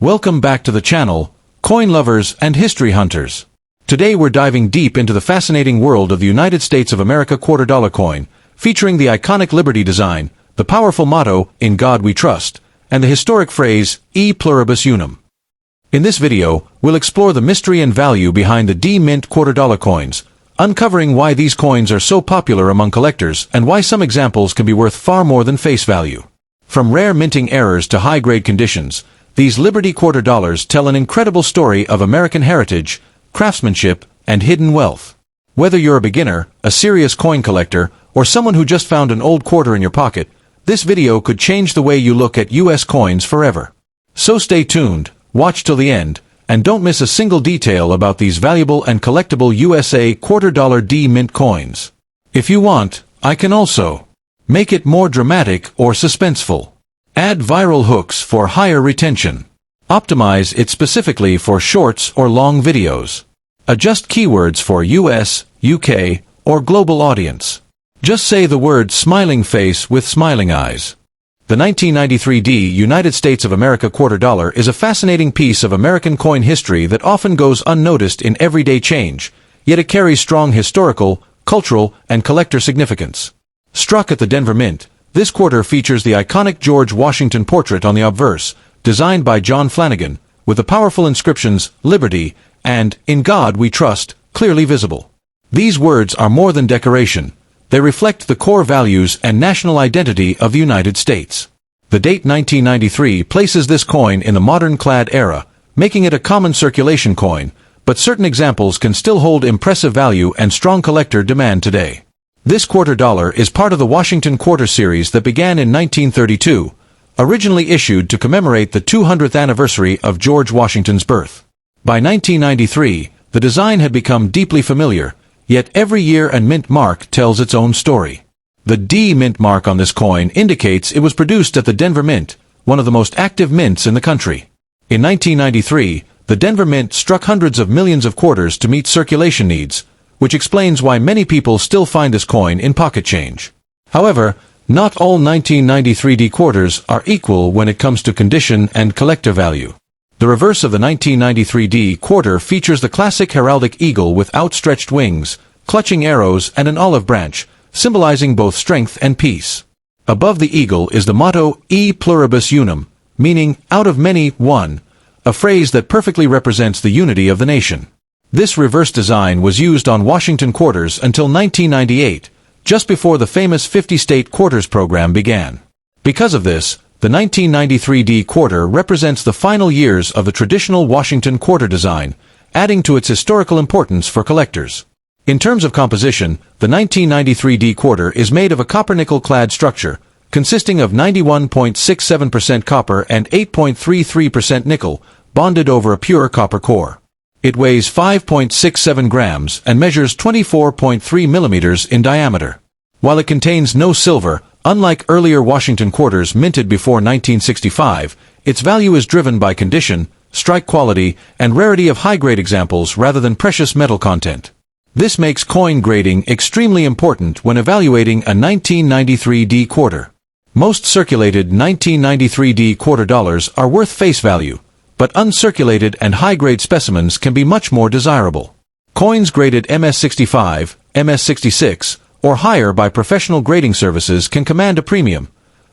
Welcome back to the channel, coin lovers and history hunters. Today we're diving deep into the fascinating world of the United States of America $quarter coin, featuring the iconic Liberty design, the powerful motto, "In God We Trust," and the historic phrase, "E pluribus unum." In this video, we'll explore the mystery and value behind the D-Mint $quarter coins, uncovering why these coins are so popular among collectors and why some examples can be worth far more than face value. From rare minting errors to high-grade conditions, these Liberty quarter dollars tell an incredible story of American heritage, craftsmanship, and hidden wealth. Whether you're a beginner, a serious coin collector, or someone who just found an old quarter in your pocket, this video could change the way you look at US coins forever. So stay tuned, watch till the end, and don't miss a single detail about these valuable and collectible USA $quarter D-Mint coins. If you want, I can also make it more dramatic or suspenseful. Add viral hooks for higher retention. Optimize it specifically for shorts or long videos. Adjust keywords for US, UK, or global audience. Just say the word smiling face with smiling eyes. The 1993 United States of America $quarter is a fascinating piece of American coin history that often goes unnoticed in everyday change, yet it carries strong historical, cultural, and collector significance. Struck at the Denver Mint, this quarter features the iconic George Washington portrait on the obverse, designed by John Flanagan, with the powerful inscriptions, "Liberty," and "In God We Trust," clearly visible. These words are more than decoration. They reflect the core values and national identity of the United States. The date 1993 places this coin in the modern-clad era, making it a common circulation coin, but certain examples can still hold impressive value and strong collector demand today. This $quarter is part of the Washington Quarter series that began in 1932, originally issued to commemorate the 200th anniversary of George Washington's birth. By 1993, the design had become deeply familiar, yet every year and mint mark tells its own story. The D mint mark on this coin indicates it was produced at the Denver Mint, one of the most active mints in the country. In 1993, the Denver Mint struck hundreds of millions of quarters to meet circulation needs, which explains why many people still find this coin in pocket change. However, not all 1993 D quarters are equal when it comes to condition and collector value. The reverse of the 1993 D quarter features the classic heraldic eagle with outstretched wings, clutching arrows and an olive branch, symbolizing both strength and peace. Above the eagle is the motto, "E pluribus unum," meaning, "out of many, one," a phrase that perfectly represents the unity of the nation. This reverse design was used on Washington quarters until 1998, just before the famous 50-state quarters program began. Because of this, the 1993 D quarter represents the final years of the traditional Washington quarter design, adding to its historical importance for collectors. In terms of composition, the 1993 D quarter is made of a copper-nickel-clad structure, consisting of 91.67% copper and 8.33% nickel, bonded over a pure copper core. It weighs 5.67 grams and measures 24.3 millimeters in diameter. While it contains no silver, unlike earlier Washington quarters minted before 1965, its value is driven by condition, strike quality, and rarity of high-grade examples rather than precious metal content. This makes coin grading extremely important when evaluating a 1993 D quarter. Most circulated 1993 D $quarter are worth face value, but uncirculated and high-grade specimens can be much more desirable. Coins graded MS65, MS66, or higher by professional grading services can command a premium,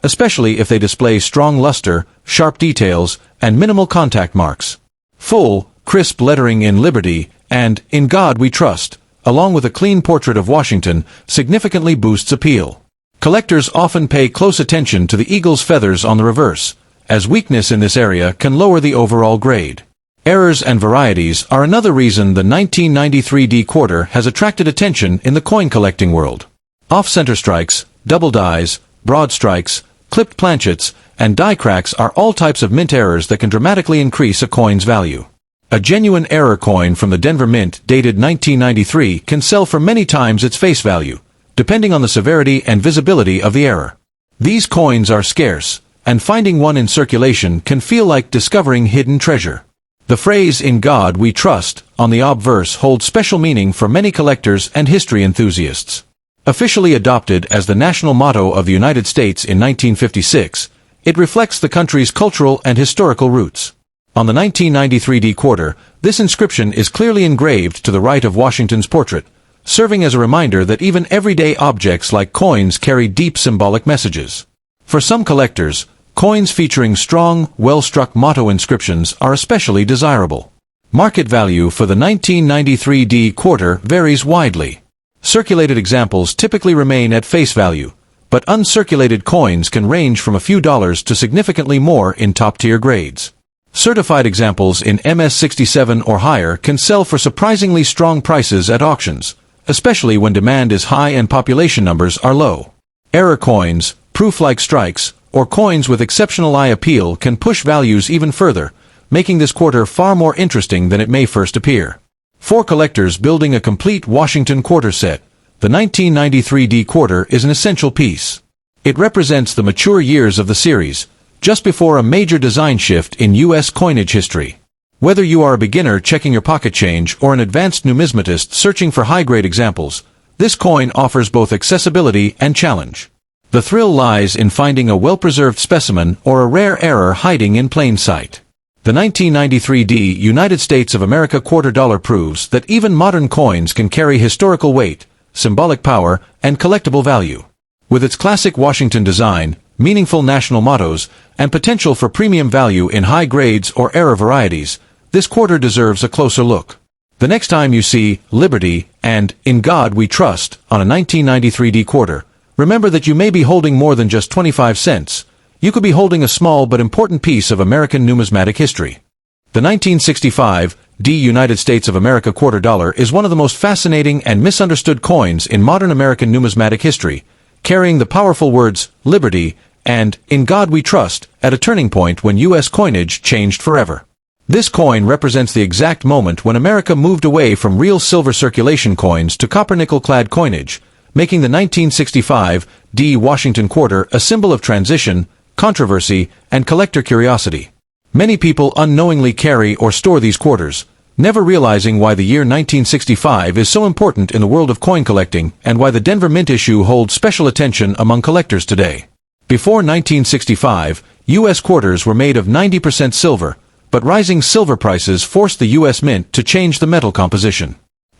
especially if they display strong luster, sharp details, and minimal contact marks. Full, crisp lettering in Liberty and "In God We Trust," along with a clean portrait of Washington, significantly boosts appeal. Collectors often pay close attention to the eagle's feathers on the reverse, as weakness in this area can lower the overall grade. Errors and varieties are another reason the 1993 D quarter has attracted attention in the coin collecting world. Off-center strikes, double dies, broad strikes, clipped planchets, and die cracks are all types of mint errors that can dramatically increase a coin's value. A genuine error coin from the Denver Mint dated 1993 can sell for many times its face value, depending on the severity and visibility of the error. These coins are scarce, and finding one in circulation can feel like discovering hidden treasure. The phrase "In God We Trust" on the obverse holds special meaning for many collectors and history enthusiasts. Officially adopted as the national motto of the United States in 1956, it reflects the country's cultural and historical roots. On the 1993 D quarter, this inscription is clearly engraved to the right of Washington's portrait, serving as a reminder that even everyday objects like coins carry deep symbolic messages. For some collectors, coins featuring strong, well-struck motto inscriptions are especially desirable. Market value for the 1993 D quarter varies widely. Circulated examples typically remain at face value, but uncirculated coins can range from a few dollars to significantly more in top-tier grades. Certified examples in MS-67 or higher can sell for surprisingly strong prices at auctions, especially when demand is high and population numbers are low. Error coins, proof-like strikes, or coins with exceptional eye appeal can push values even further, making this quarter far more interesting than it may first appear. For collectors building a complete Washington quarter set, the 1993 D quarter is an essential piece. It represents the mature years of the series, just before a major design shift in U.S. coinage history. Whether you are a beginner checking your pocket change or an advanced numismatist searching for high-grade examples, this coin offers both accessibility and challenge. The thrill lies in finding a well-preserved specimen or a rare error hiding in plain sight. The 1993 D United States of America quarter dollar proves that even modern coins can carry historical weight, symbolic power, and collectible value. With its classic Washington design, meaningful national mottos, and potential for premium value in high grades or error varieties, this quarter deserves a closer look. The next time you see Liberty and In God We Trust on a 1993 D quarter, remember that you may be holding more than just 25 cents. You could be holding a small but important piece of American numismatic history. The 1965 D United States of America quarter dollar is one of the most fascinating and misunderstood coins in modern American numismatic history, carrying the powerful words Liberty and In God We Trust at a turning point when U.S. coinage changed forever. This coin represents the exact moment when America moved away from real silver circulation coins to copper-nickel-clad coinage, making the 1965 D Washington quarter a symbol of transition, controversy, and collector curiosity. Many people unknowingly carry or store these quarters, never realizing why the year 1965 is so important in the world of coin collecting and why the Denver Mint issue holds special attention among collectors today. Before 1965, U.S. quarters were made of 90% silver, but rising silver prices forced the U.S. Mint to change the metal composition.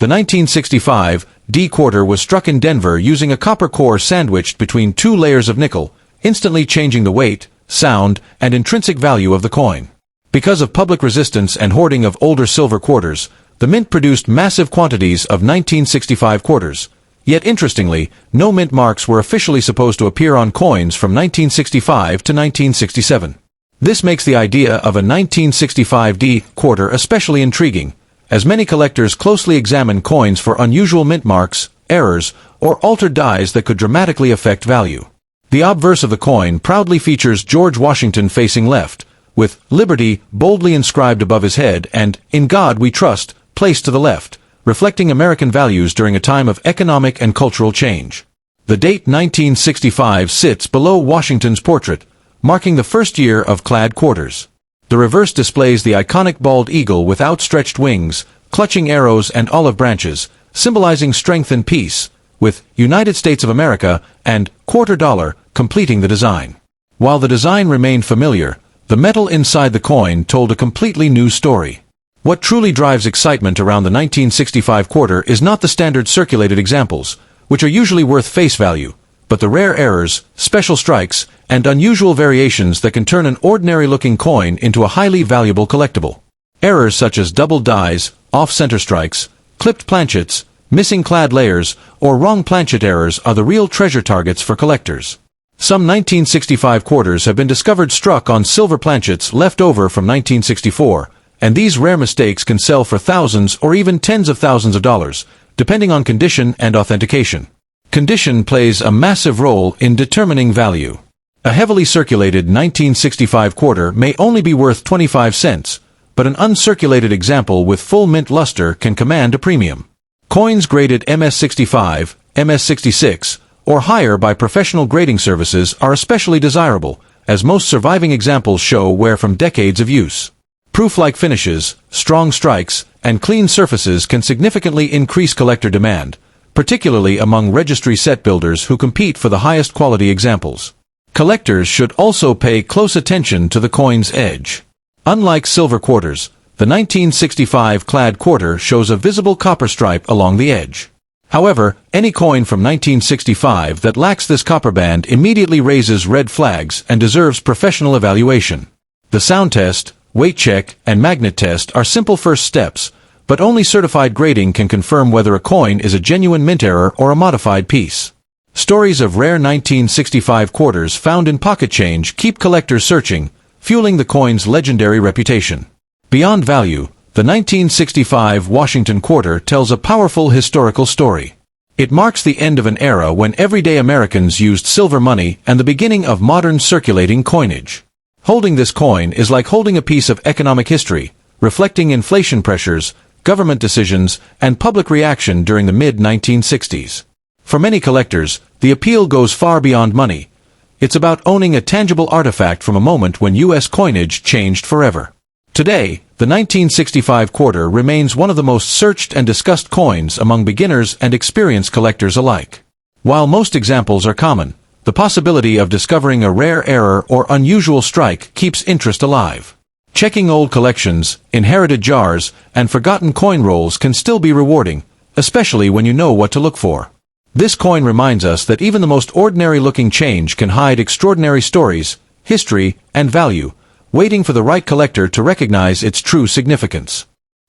The 1965 D quarter was struck in Denver using a copper core sandwiched between two layers of nickel, instantly changing the weight, sound, and intrinsic value of the coin. Because of public resistance and hoarding of older silver quarters, the Mint produced massive quantities of 1965 quarters. Yet interestingly, no mint marks were officially supposed to appear on coins from 1965 to 1967. This makes the idea of a 1965 D quarter especially intriguing, as many collectors closely examine coins for unusual mint marks, errors, or altered dies that could dramatically affect value. The obverse of the coin proudly features George Washington facing left, with Liberty boldly inscribed above his head and In God We Trust placed to the left, reflecting American values during a time of economic and cultural change. The date 1965 sits below Washington's portrait, marking the first year of clad quarters. The reverse displays the iconic bald eagle with outstretched wings, clutching arrows and olive branches, symbolizing strength and peace, with United States of America and quarter dollar completing the design. While the design remained familiar, the metal inside the coin told a completely new story. What truly drives excitement around the 1965 quarter is not the standard circulated examples, which are usually worth face value, but the rare errors, special strikes, and unusual variations that can turn an ordinary-looking coin into a highly valuable collectible. Errors such as double dies, off-center strikes, clipped planchets, missing clad layers, or wrong planchet errors are the real treasure targets for collectors. Some 1965 quarters have been discovered struck on silver planchets left over from 1964, and these rare mistakes can sell for thousands or even tens of thousands of dollars, depending on condition and authentication. Condition plays a massive role in determining value. A heavily circulated 1965 quarter may only be worth 25 cents, but an uncirculated example with full mint luster can command a premium. Coins graded MS-65, MS-66, or higher by professional grading services are especially desirable, as most surviving examples show wear from decades of use. Proof-like finishes, strong strikes, and clean surfaces can significantly increase collector demand, particularly among registry set builders who compete for the highest quality examples. Collectors should also pay close attention to the coin's edge. Unlike silver quarters, the 1965 clad quarter shows a visible copper stripe along the edge. However, any coin from 1965 that lacks this copper band immediately raises red flags and deserves professional evaluation. The sound test, weight check, and magnet test are simple first steps, but only certified grading can confirm whether a coin is a genuine mint error or a modified piece. Stories of rare 1965 quarters found in pocket change keep collectors searching, fueling the coin's legendary reputation. Beyond value, the 1965 Washington quarter tells a powerful historical story. It marks the end of an era when everyday Americans used silver money and the beginning of modern circulating coinage. Holding this coin is like holding a piece of economic history, reflecting inflation pressures, government decisions, and public reaction during the mid-1960s. For many collectors, the appeal goes far beyond money. It's about owning a tangible artifact from a moment when U.S. coinage changed forever. Today, the 1965 quarter remains one of the most searched and discussed coins among beginners and experienced collectors alike. While most examples are common, the possibility of discovering a rare error or unusual strike keeps interest alive. Checking old collections, inherited jars, and forgotten coin rolls can still be rewarding, especially when you know what to look for. This coin reminds us that even the most ordinary-looking change can hide extraordinary stories, history, and value, waiting for the right collector to recognize its true significance.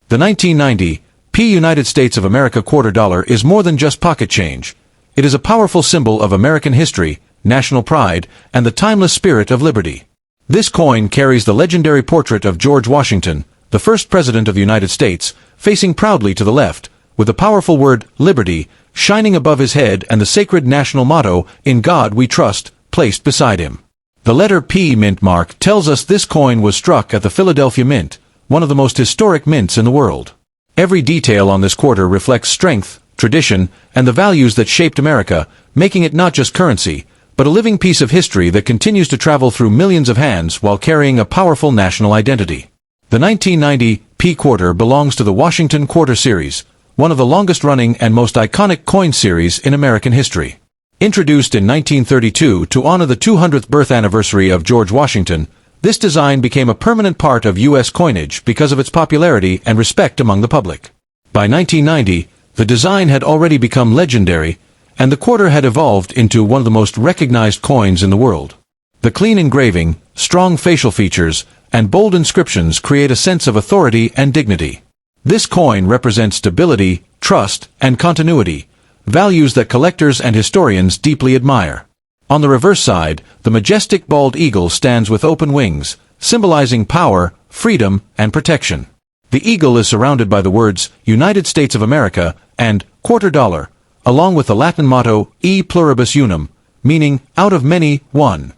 The 1990 P United States of America quarter dollar is more than just pocket change. It is a powerful symbol of American history, national pride, and the timeless spirit of liberty. This coin carries the legendary portrait of George Washington, the first president of the United States, facing proudly to the left, with the powerful word liberty shining above his head and the sacred national motto, "In God We Trust," placed beside him. The letter P mint mark tells us this coin was struck at the Philadelphia Mint, one of the most historic mints in the world. Every detail on this quarter reflects strength, tradition, and the values that shaped America, making it not just currency, but a living piece of history that continues to travel through millions of hands while carrying a powerful national identity. The 1990 P quarter belongs to the Washington Quarter Series, one of the longest-running and most iconic coin series in American history. Introduced in 1932 to honor the 200th birth anniversary of George Washington, this design became a permanent part of U.S. coinage because of its popularity and respect among the public. By 1990, the design had already become legendary, and the quarter had evolved into one of the most recognized coins in the world. The clean engraving, strong facial features, and bold inscriptions create a sense of authority and dignity. This coin represents stability, trust, and continuity, values that collectors and historians deeply admire. On the reverse side, the majestic bald eagle stands with open wings, symbolizing power, freedom, and protection. The eagle is surrounded by the words, United States of America, and quarter dollar, along with the Latin motto, E pluribus unum, meaning, out of many, one.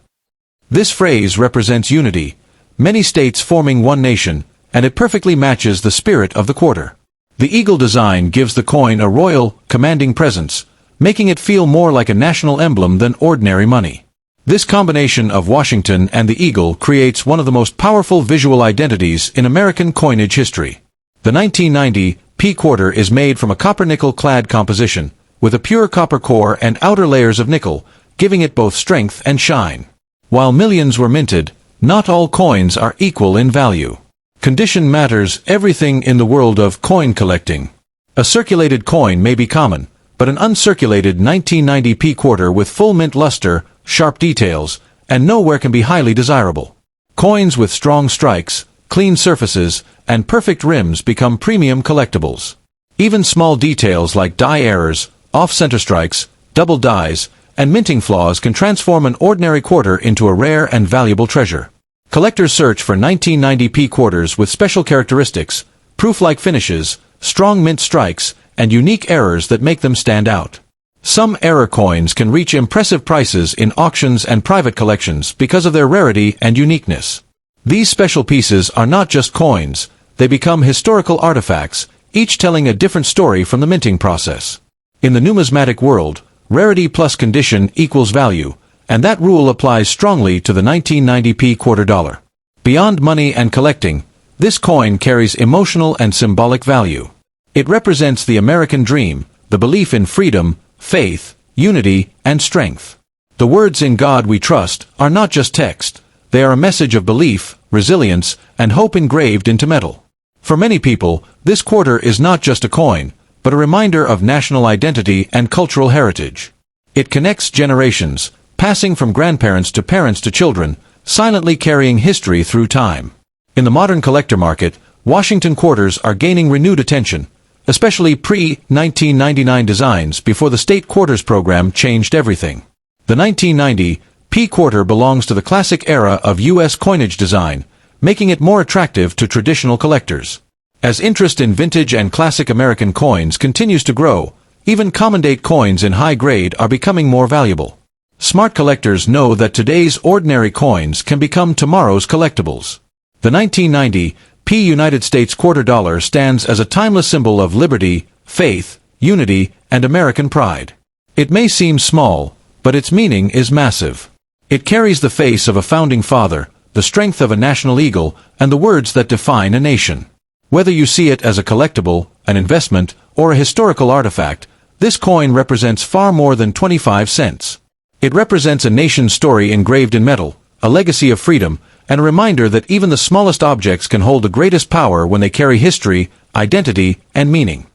This phrase represents unity, many states forming one nation, and it perfectly matches the spirit of the quarter. The eagle design gives the coin a royal, commanding presence, making it feel more like a national emblem than ordinary money. This combination of Washington and the eagle creates one of the most powerful visual identities in American coinage history. The 1990 P quarter is made from a copper-nickel clad composition, with a pure copper core and outer layers of nickel, giving it both strength and shine. While millions were minted, not all coins are equal in value. Condition matters everything in the world of coin collecting. A circulated coin may be common, but an uncirculated 1990 P quarter with full mint luster, sharp details, and nowhere can be highly desirable. Coins with strong strikes, clean surfaces, and perfect rims become premium collectibles. Even small details like die errors, off-center strikes, double dies, and minting flaws can transform an ordinary quarter into a rare and valuable treasure. Collectors search for 1990 P quarters with special characteristics, proof-like finishes, strong mint strikes, and unique errors that make them stand out. Some error coins can reach impressive prices in auctions and private collections because of their rarity and uniqueness. These special pieces are not just coins, they become historical artifacts, each telling a different story from the minting process. In the numismatic world, rarity plus condition equals value, and that rule applies strongly to the 1990 P quarter dollar. Beyond money and collecting, this coin carries emotional and symbolic value. It represents the American dream, the belief in freedom, faith, unity, and strength. The words "In God We Trust" are not just text, They are a message of belief, resilience, and hope engraved into metal. For many people, this quarter is not just a coin, but a reminder of national identity and cultural heritage. It connects generations, passing from grandparents to parents to children, silently carrying history through time. In the modern collector market, Washington quarters are gaining renewed attention, especially pre-1999 designs before the state quarters program changed everything. The 1990 P quarter belongs to the classic era of U.S. coinage design, making it more attractive to traditional collectors. As interest in vintage and classic American coins continues to grow, even common date coins in high grade are becoming more valuable. Smart collectors know that today's ordinary coins can become tomorrow's collectibles. The 1990 P United States quarter dollar stands as a timeless symbol of liberty, faith, unity, and American pride. It may seem small, but its meaning is massive. It carries the face of a founding father, the strength of a national eagle, and the words that define a nation. Whether you see it as a collectible, an investment, or a historical artifact, this coin represents far more than 25 cents. It represents a nation's story engraved in metal, a legacy of freedom, and a reminder that even the smallest objects can hold the greatest power when they carry history, identity, and meaning.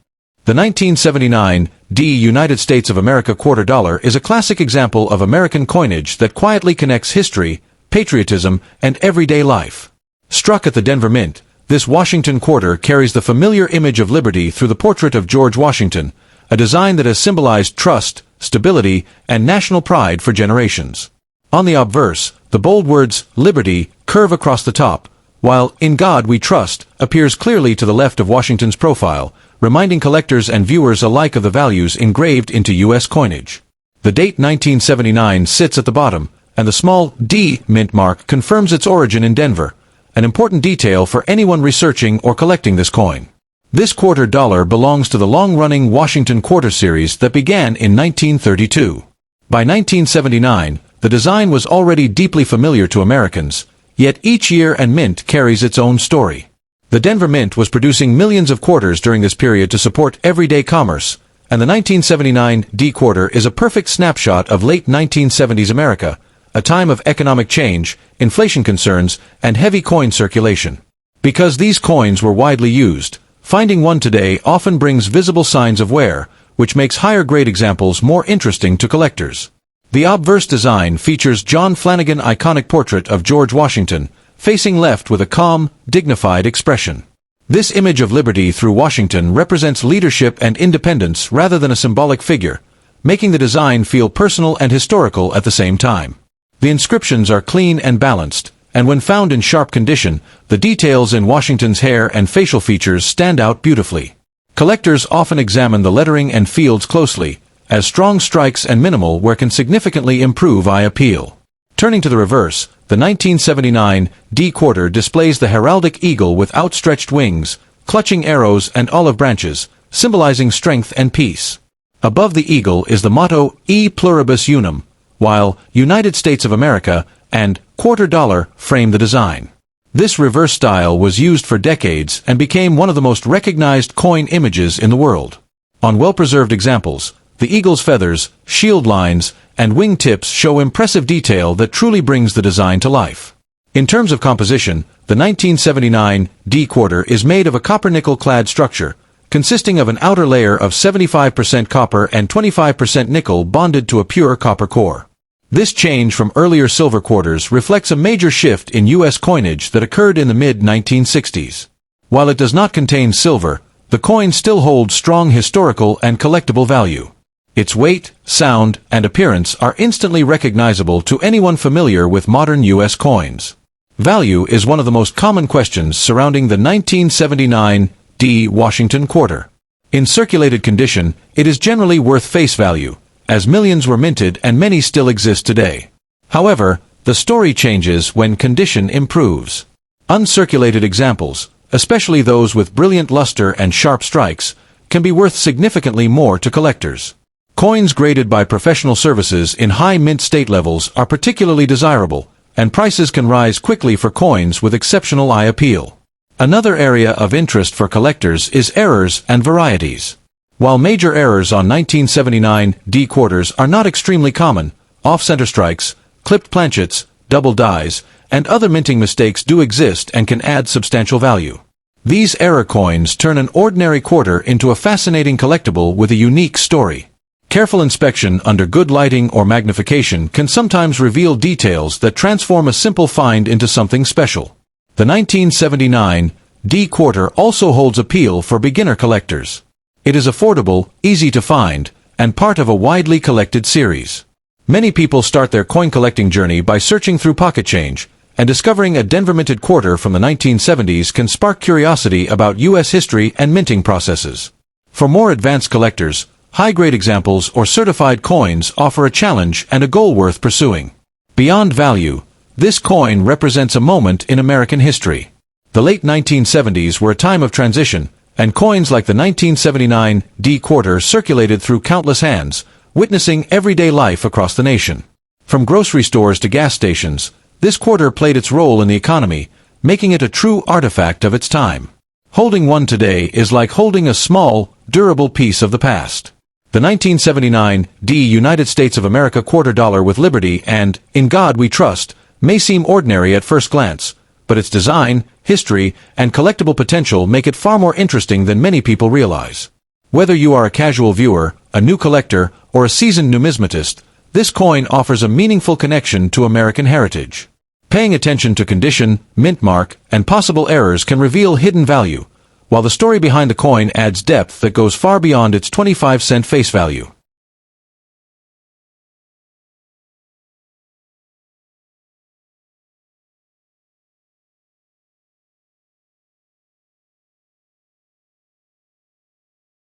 The 1979 D United States of America quarter dollar is a classic example of American coinage that quietly connects history, patriotism, and everyday life. Struck at the Denver Mint, this Washington quarter carries the familiar image of liberty through the portrait of George Washington, a design that has symbolized trust, stability, and national pride for generations. On the obverse, the bold words, "Liberty," curve across the top, while "In God We Trust" appears clearly to the left of Washington's profile, reminding collectors and viewers alike of the values engraved into U.S. coinage. The date 1979 sits at the bottom, and the small D mint mark confirms its origin in Denver, an important detail for anyone researching or collecting this coin. This quarter dollar belongs to the long-running Washington quarter series that began in 1932. By 1979, the design was already deeply familiar to Americans, yet each year and mint carries its own story. The Denver Mint was producing millions of quarters during this period to support everyday commerce, and the 1979 D quarter is a perfect snapshot of late 1970s America, a time of economic change, inflation concerns, and heavy coin circulation. Because these coins were widely used, finding one today often brings visible signs of wear, which makes higher-grade examples more interesting to collectors. The obverse design features John Flanagan's iconic portrait of George Washington, facing left with a calm, dignified expression. This image of liberty through Washington represents leadership and independence rather than a symbolic figure, making the design feel personal and historical at the same time. The inscriptions are clean and balanced, and when found in sharp condition, the details in Washington's hair and facial features stand out beautifully. Collectors often examine the lettering and fields closely, as strong strikes and minimal wear can significantly improve eye appeal. Turning to the reverse, the 1979 D quarter displays the heraldic eagle with outstretched wings, clutching arrows and olive branches, symbolizing strength and peace. Above the eagle is the motto E Pluribus Unum, while United States of America and quarter dollar frame the design. This reverse style was used for decades and became one of the most recognized coin images in the world. On well-preserved examples, the eagle's feathers, shield lines, and wing tips show impressive detail that truly brings the design to life. In terms of composition, the 1979 D quarter is made of a copper-nickel-clad structure, consisting of an outer layer of 75% copper and 25% nickel bonded to a pure copper core. This change from earlier silver quarters reflects a major shift in U.S. coinage that occurred in the mid-1960s. While it does not contain silver, the coin still holds strong historical and collectible value. Its weight, sound, and appearance are instantly recognizable to anyone familiar with modern U.S. coins. Value is one of the most common questions surrounding the 1979 D Washington quarter. In circulated condition, it is generally worth face value, as millions were minted and many still exist today. However, the story changes when condition improves. Uncirculated examples, especially those with brilliant luster and sharp strikes, can be worth significantly more to collectors. Coins graded by professional services in high mint state levels are particularly desirable, and prices can rise quickly for coins with exceptional eye appeal. Another area of interest for collectors is errors and varieties. While major errors on 1979 D quarters are not extremely common, off-center strikes, clipped planchets, double dies, and other minting mistakes do exist and can add substantial value. These error coins turn an ordinary quarter into a fascinating collectible with a unique story. Careful inspection under good lighting or magnification can sometimes reveal details that transform a simple find into something special. The 1979 D quarter also holds appeal for beginner collectors. It is affordable, easy to find, and part of a widely collected series. Many people start their coin collecting journey by searching through pocket change, and discovering a Denver minted quarter from the 1970s can spark curiosity about U.S. history and minting processes. For more advanced collectors, high-grade examples or certified coins offer a challenge and a goal worth pursuing. Beyond value, this coin represents a moment in American history. The late 1970s were a time of transition, and coins like the 1979 D quarter circulated through countless hands, witnessing everyday life across the nation. From grocery stores to gas stations, this quarter played its role in the economy, making it a true artifact of its time. Holding one today is like holding a small, durable piece of the past. The 1979 D United States of America quarter dollar with Liberty and In God We Trust may seem ordinary at first glance, but its design, history, and collectible potential make it far more interesting than many people realize. Whether you are a casual viewer, a new collector, or a seasoned numismatist, this coin offers a meaningful connection to American heritage. Paying attention to condition, mint mark, and possible errors can reveal hidden value, while the story behind the coin adds depth that goes far beyond its 25-cent face value.